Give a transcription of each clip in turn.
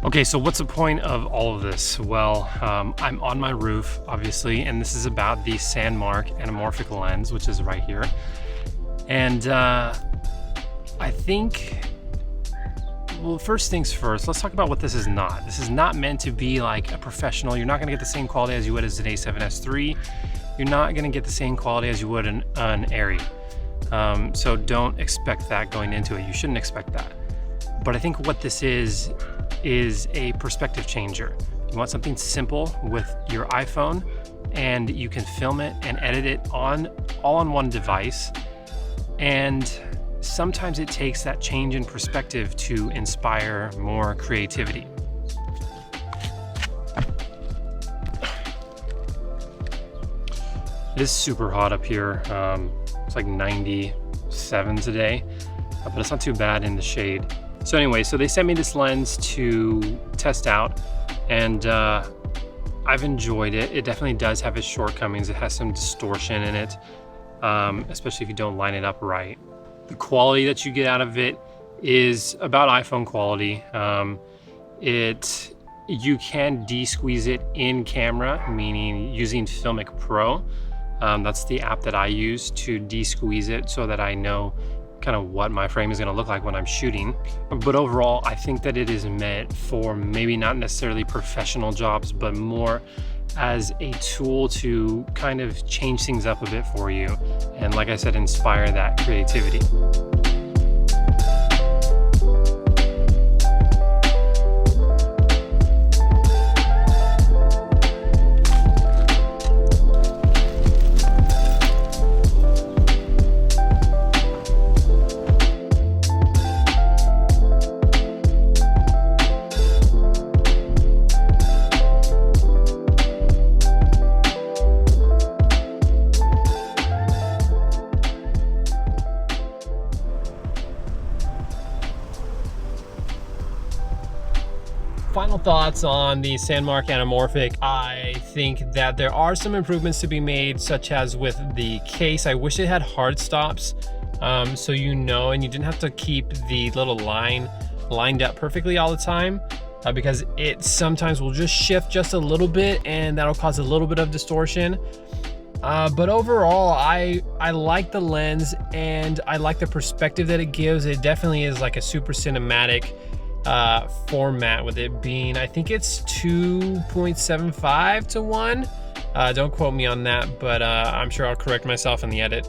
Okay, so what's the point of all of this? Well, I'm on my roof, obviously, and this is about the Sandmarc Anamorphic lens, which is right here. And I think, well, first things first, let's talk about what this is not. This is not meant to be like a professional. You're not gonna get the same quality as you would as an A7S III. You're not gonna get the same quality as you would an Arri. So don't expect that going into it. You shouldn't expect that. But I think what this is a perspective changer. You want something simple with your iPhone, and you can film it and edit it all on one device. And sometimes it takes that change in perspective to inspire more creativity. It is super hot up here. It's like 97 today, but it's not too bad in the shade. So anyway, so they sent me this lens to test out, and I've enjoyed it. It definitely does have its shortcomings. It has some distortion in it, especially if you don't line it up right. The quality that you get out of it is about iPhone quality. You can de-squeeze it in camera, meaning using Filmic Pro. That's the app that I use to de-squeeze it so that I know kind of what my frame is going to look like when I'm shooting. But overall, I think that it is meant for maybe not necessarily professional jobs, but more as a tool to kind of change things up a bit for you. And like I said, inspire that creativity. Final thoughts on the Sandmarc Anamorphic. I think that there are some improvements to be made, such as with the case. I wish it had hard stops, so you know, and you didn't have to keep the little line lined up perfectly all the time, because it sometimes will just shift just a little bit, and that'll cause a little bit of distortion. But overall, I like the lens, and I like the perspective that it gives. It definitely is like a super cinematic format, with it being, I think it's 2.75 to 1. Don't quote me on that, but I'm sure I'll correct myself in the edit.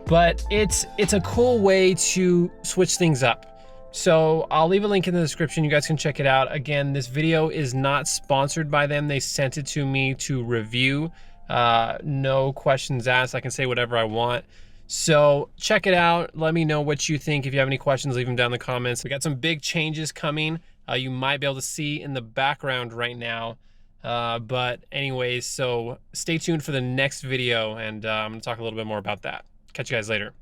But it's a cool way to switch things up. So I'll leave a link in the description. You guys can check it out. Again, this video is not sponsored by them. They sent it to me to review. No questions asked. I can say whatever I want. So check it out. Let me know what you think. If you have any questions, leave them down in the comments. We got some big changes coming. You might be able to see in the background right now. But anyways, so stay tuned for the next video, and I'm gonna talk a little bit more about that. Catch you guys later.